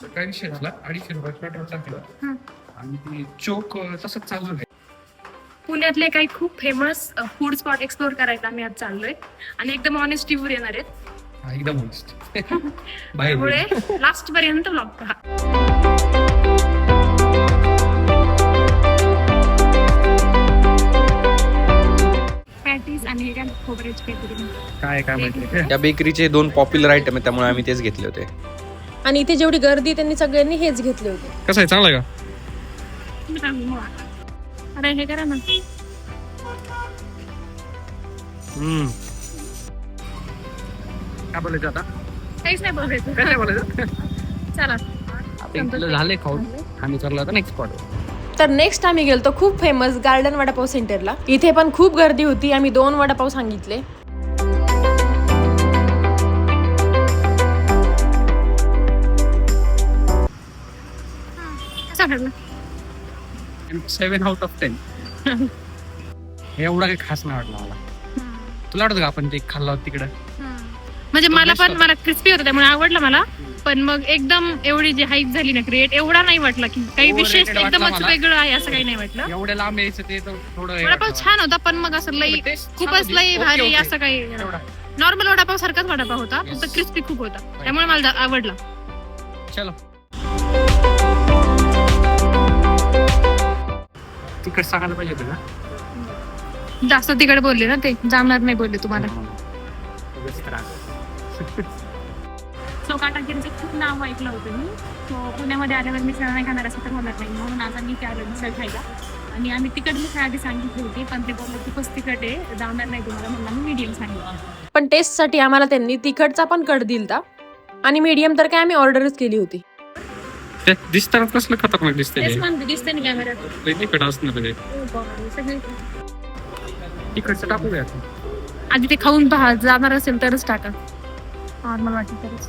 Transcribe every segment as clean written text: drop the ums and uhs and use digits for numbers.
250 ₹250 petrol टाकलं आणि ती चोक तसंच चालू आहे. पुण्यातले काही खूप फेमस फूड स्पॉट एक्सप्लोर करायला आम्ही आज चाललोय आणि एकदम ऑनेस्ट रिव्ह्यू येणार आहेत. एकदम honest. त्यामुळे लास्ट पर्यंत ब्लॉग पहा. पॅटीस आणि खोबऱ्याची काहीतरी काय माहिती. या बेकरीचे 2 पॉप्युलर आयटम आहेत, त्यामुळे आम्ही तेच घेतले होते. आणि इथे जेवढी गर्दी त्यांनी सगळ्यांनी हेच घेतले होते. कसं आहे, चांगलं आहे का? अरे हे करा ना. काय बोलायचं आता? काहीच नाही बोलायचं. काय बोलायचं? चला झाले खाऊन आम्ही चाललो आता नेक्स्ट स्पॉट. तर नेक्स्ट आम्ही गेलतो खूप फेमस गार्डन वडापाव सेंटरला. इथे पण खूप गर्दी होती. आम्ही 2 वडापाव सांगितले. 7 out of 10. एवढा काही खास नाही वाटलं मला. तुला वाटतं का आपण ते खाल्लं होतं तिकडं? म्हणजे मला क्रिस्पी होतं त्यामुळे आवडलं मला. पण मग एकदम एवढी जी हाईप झाली ना क्रिएट, एवढा नाही वाटला की काही विशेष Overrated एकदमच वाटलं मला. वेगळं आहे असं काही नाही वाटलं. एवढ्या लांब यायचं ते तर थोडं हे वडापाव वाटलं छान होता पण मग असं लई मला. Taste छान खूपच होती. लई Okay, भारी okay. असं काही एवढा. नॉर्मल वडापाव सारखाच वडापाव होता, Yes. फक्त क्रिस्पी खूप होता त्यामुळे मला आवडला. चलो. तिकट सांगायला पाहिजे होतं का? जास्त तिकडे बोलले ना ते, जामणार नाही बोलले तुम्हाला. सो काटागिरीचं खूप नाव ऐकलं होतं मी. सो पुण्यामध्ये आल्यावर मिसळ नाही खाणार असं तर होणार नाही, म्हणून आता मी काय मिसळ खायला. आणि आम्ही तिकट मिसळ आधी सांगितली होती पण ते बोलले खूपच तिकट आहे, जामणार नाही तुम्हाला, म्हणून आम्ही मीडियम सांगितलं. पण टेस्टसाठी आम्हाला त्यांनी तिखटचा पण कट दिलता आणि मीडियम तर काय आम्ही ऑर्डरच केली होती. दिसताना कसलं खतरनाक दिसते तेच म्हणते, दिसते ना कॅमेऱ्यात. तिकट असणार ते. सगळे तिकडचं टाकू द्या. आधी ते खाऊन पहा, जाणार असेल तरच टाका. नॉर्मल वाटलं तरच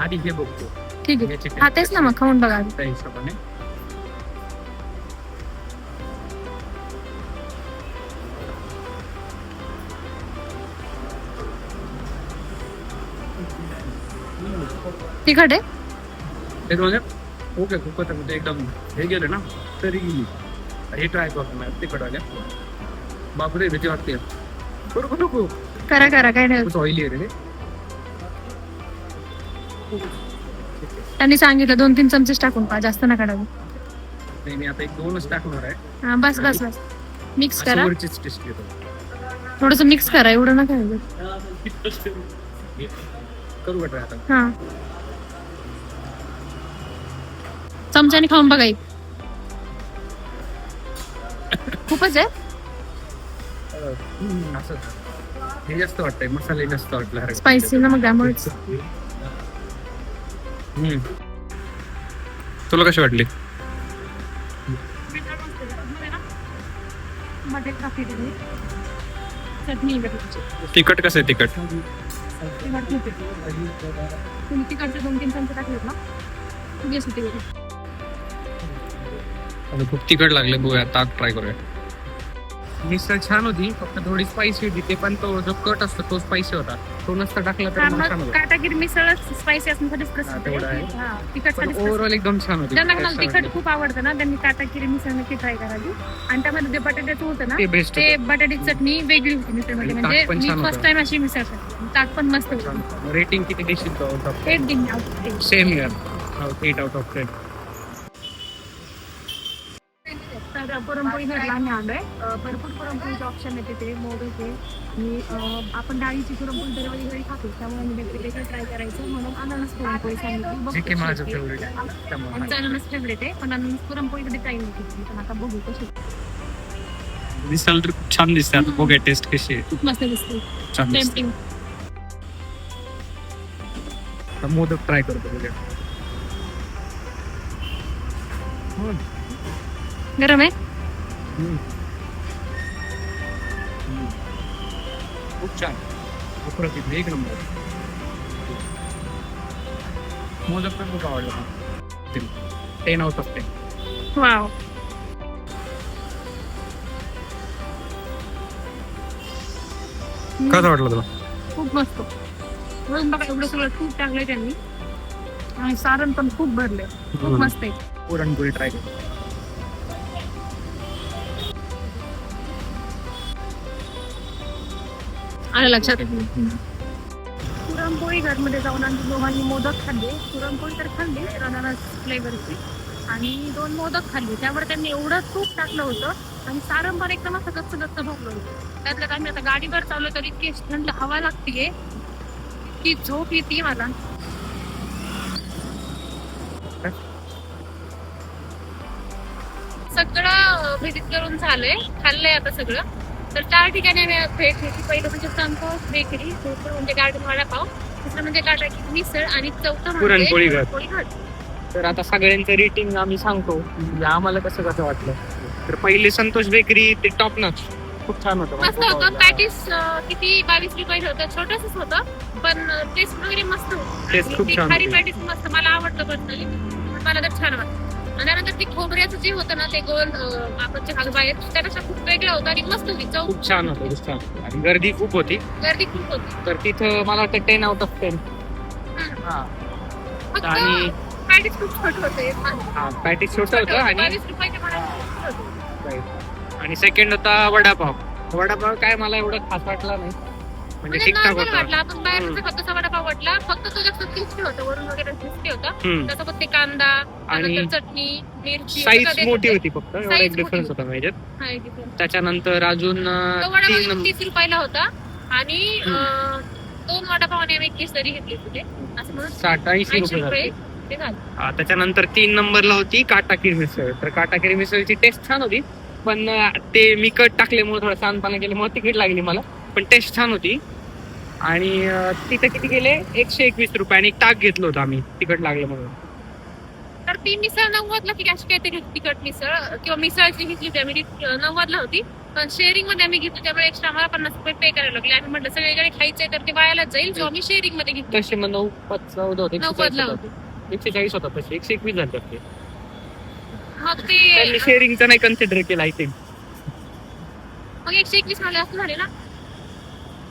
आधी हे बघतो ठीक याची आहे. हा तेच ना, मग खाऊन बघा. त्या हिशोबाने. तिखट आहे. ते म्हणजे ओके खूपच म्हणजे एकदम हे गेलं ना तरी गेली. हे ट्राय करतो ना तिखट आल्या. बापरे भीती वाटते. बरोबर नको करा काय नाही. खूप ऑइली आहे रे. त्यांनी सांगितलं 2-3 चमचेच टाकून पहा, जास्त नका टाकू. नाही मी आता 1-2च टाकणार आहे. हा बस मिक्स करा. वरचीच टेस्ट घेतो. थोडस मिक्स करा, एवढं नका करू का try आता? हा चमच्याने खाऊन बघा एक. खूपच आहे. असं हे जास्त वाटतंय, मसाले जास्त वाटलं. स्पायसी ना, मग त्यामुळेच. तुला कशी वाटली? तिखट कसं आहे? तिखट तुम्ही तिकडचे 2-3 चमचे टाकलेत ना, येस होते. खूप तिखट लागले. बघूया ताक ट्राय करूया. मिसळ छान होती, फक्त थोडी स्पायसी होती. ते पण तो जो कट असतो तो स्पायसी होता. तो नसता टाकला तर मग छान होतं. काटागिरी मिसळच स्पायसी असण्यासाठी प्रसिद्ध तेवढं आहे. आहे. हा, तिखटसाठी ओव्हरऑल एकदम छान होती. ज्यांना कोणाला तिखट खूप आवडतं ना, त्यांनी काटागिरी मिसळ नक्की ट्राय करावी. आणि त्यामध्ये जे बटाट्याचं होतं ना, ते बेस्ट ते बटाट्याची चटणी वेगळी होती मिसळमध्ये. आणि म्हणजे ताक पण मी छान होतं. फर्स्ट टाइम अशी मिसळ खाल्ली. ताक पण मस्त होतं. रेटिंग किती देशील तो? 8 दिन out of 10. Same year 8 out of 10. तर पुरणपोळी घरला आम्ही आलोय. भरपूर पुरणपोळीचे ऑप्शन आहे तिथे, मोदक आहे. आणि आपण डाळीची पुरणपोळी दरवेळी घरी खातो, त्यामुळे आम्ही वेगवेगळं ट्राय करायचं म्हणून अननस पुरणपोळी सांगितली. जे की माझं फेवरेट आहे त्यामुळे. आमचं अननस फेवरेट आहे, पण अननस पुरणपोळी कधी ट्राय नाही केली. पण आता बघू कशी. दिसायला तर खूप छान दिसते. आता बघूया टेस्ट कशी आहे. खूप मस्त दिसते. छान दिसते. टेम्पटिंग. आता मोदक ट्राय करतो बघूया. गरम आहे. खूप छान. अप्रतिम, एक नंबर. मोदक पण खूप आवडला. 10 out of 10. वाव. कसं वाटलं तुला? खूप मस्त. म्हणून बघा एवढं सगळं तूप टाकलंय त्यांनी आणि सारण पण खूप भरले, खूप मस्त आहे. पुरणपोळी ट्राय केली. आलं लक्षात. पुरणपोळी घरमध्ये जाऊन आम्ही दोघांनी मोदक खाल्ले. पुरणपोळी तर खाल्ली अननस फ्लेवरची आणि 2 मोदक खाल्ले. त्यावर त्यांनी एवढं तूप टाकलं होतं आणि सारण पण एकदम असं गच्च गच्च भरलं होतं. त्यातल्यात आम्ही आता गाडीवर चाललो तर इतकी थंड हवा लागतीये, इतकी झोप येते मला. सगळं व्हिजिट करून झालंय, खाल्लंय आता सगळं. तर 4 ठिकाणी आम्ही भेट घेतली. पहिलं म्हणजे संतोष बेकरी, दुसरं म्हणजे गार्डन वडापाव, तिसरं म्हणजे काटाकी मिसळ आणि चौथं म्हणजे पुरणपोळी घर. पुरणपोळी घर. तर आता सगळ्यांचं रेटिंग आम्ही सांगतो की आम्हाला कसं कसं वाटलं. तर पहिले संतोष बेकरी ते टॉप नॉच, खूप छान होतं. मस्त होतं. पॅटीस किती 22 रुपये होतं, छोटंच होतं पण टेस्ट वगैरे मस्त होतं. Taste खूप ती छान खारी होती. पॅटीस मस्त, मला आवडतं पर्सनली, मला तर छान वाटतं. आणि त्यानंतर ते खोबऱ्याचं जे होतं ना ते गोल आपण जे बाहेर त्यापेक्षा खूप वेगळं होतं आणि मस्त होती चव. खूप छान होतं, खूप छान. आणि गर्दी खूप होती. गर्दी खूप होती. तर तिथं मला वाटतं 10 out of 10. हा. फक्त आणि पॅटीस खूप छोटे होते. पॅटीस छोटं होतं. आणि 22 रुपयाचे मला होते. आणि सेकंड होता वडापाव. वडापाव काय मला एवढं खास वाटला नाही, म्हणजे म्हणजे ठीकठाक नॉर्मल वाटला. होता. आपण बाहेर फक्त तसा वडापाव वाटला, फक्त तो जास्त टेस्टी होतं, वरून वगैरे टेस्टी होतं. हम्म. त्यासोबत ते कांदा, आणि त्यानंतर चटणी, मिरची, साईज सगळं मोठी देत होती फक्त, एवढा Size एक डिफरन्स मोठी होता माझ्यात. हा, एक difference. त्याच्यानंतर अजून तो वडापाव 3 30 रुपयाला होता आणि 2 वडापाव आणि 1 केसरी घेतली तिथे, असं म्हणून 60-80 80 रुपये रुपये झाले. ते झाले. त्याच्यानंतर 3 नंबरला होती काटाकीर मिसळ. तर काटाकीर मिसळची टेस्ट छान होती, पण ते मी कट टाकल्यामुळे थोडं सांडपाना केल्यामुळे तिकीट लागली मला, पण टेस्ट छान होती. आणि तिथे किती गेले 121 रुपये आणि एक ताक घेतलं होतं आम्ही तिकट लागलं म्हणून. तर ती मिसळ 90ला की अशी काहीतरी तिखट मिसळ किंवा मिसळची घेतली होती आम्ही, 90ला होती. पण शेअरिंग मध्ये आम्ही घेतली त्यामुळे एक्स्ट्रा आम्हाला 50 रुपये पे करायला लागले. आम्ही म्हटलं सगळीकडे खायचंय तर ते वायालाच जाईल, जो आम्ही शेअरिंग मध्ये घेतली. तसे मग 9-14 होते, 90ला होती. 140 होता, तसे 121 झाले ते. मग त्यांनी ते शेअरिंगचं नाही कन्सिडर केलं आय थिंक. मग 121 मध्ये असं झाले ना.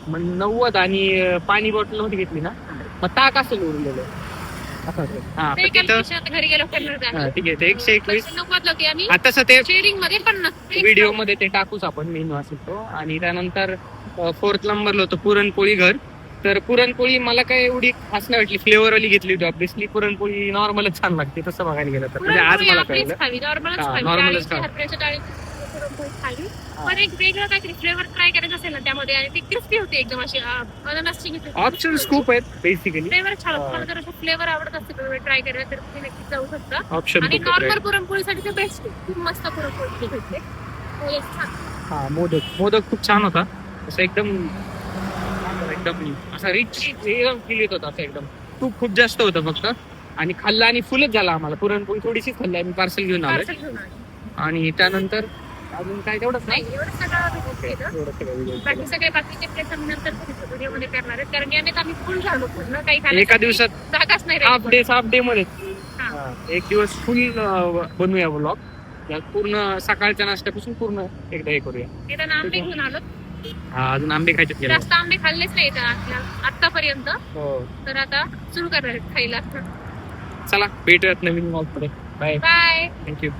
मग 90 आणि पाणी बॉटल मध्ये घेतली ना, मग ताक असेल उरलेलं. असं असेल. हा, ते पण तिथं calculation आता घरी गेलो करणार हा, आम्ही. ठीक आहे. ते 121 90ला होती आम्ही तसं ते शेअरिंग मध्ये 50. व्हिडिओ मध्ये ते टाकूच आपण मेनू असेल तो. आणि त्यानंतर 4th नंबरला होतं पुरणपोळी घर. तर पुरणपोळी मला काय एवढी खास नाही वाटली, फ्लेवर वाली घेतली होती. ऑब्विसली पुरणपोळी नॉर्मलच छान लागते तसं बघायला गेलं तर, म्हणजे आज पुरणपोळी मला आपलीच कळलं. खावी, नॉर्मलच हा, खावी. नॉर्मलच डाळीची, खावी. हरभऱ्याच्या डाळीची पुरणपोळी खावी. पण एक वेगळं काहीतरी फ्लेवर ट्राय करायचं असेल ना त्यामध्ये, आणि ती क्रिस्पी होती एकदम अशी अननसची घेतली. ऑप्शन्स खूप आहेत बेसिकली. फ्लेवर छान होतं. हा. तुम्हाला जर असं फ्लेवर आवडत असतील ट्राय करायला तर तुम्ही नक्कीच जाऊ शकता. ऑप्शन आणि खूप आहेत. नॉर्मल पुरणपोळीसाठी ते बेस्ट आहे. खूप मस्त पुरणपोळी भेटते. हो, एक छान. हा, मोदक खूप छान होता. असं एकदम असा रिच एकदम फील येत होता. असं एकदम तूप खूप जास्त होतं फक्त. आणि खाल्लं आणि फुलच झाला आम्हाला. पुरणपोळी थोडीशीच खाल्ली, आम्ही पार्सल घेऊन आलो. पार्सल घेऊन आले. आणि त्यानंतर अजून काय तेवढंच नाही, एवढं सगळं भेटतं इथं. एवढं सगळं video बाकी केलं. सगळे बाकीचे प्लेस आम्ही नंतर व्हिडिओमध्ये करणार आहेत, कारण याने आम्ही फुल झालो पूर्ण. काही एका खाण्यासाठी दिवसात जागाच नाही हाफ राहिली. डे मध्ये हा. एक दिवस फुल बनवूया व्लॉग. पूर्ण सकाळच्या नाश्त्यापासून पूर्ण एकदा हे करूया. येताना आंबे घेऊन आलो. हा, अजून आंबे खायचे गेले. जास्त आंबे खाल्लेच नाही इथं आतापर्यंत, हो, तर आता सुरू करणार आहेत खायला. चला भेटूयात नवीन व्लॉग मध्ये. Bye, bye. थँक्यू.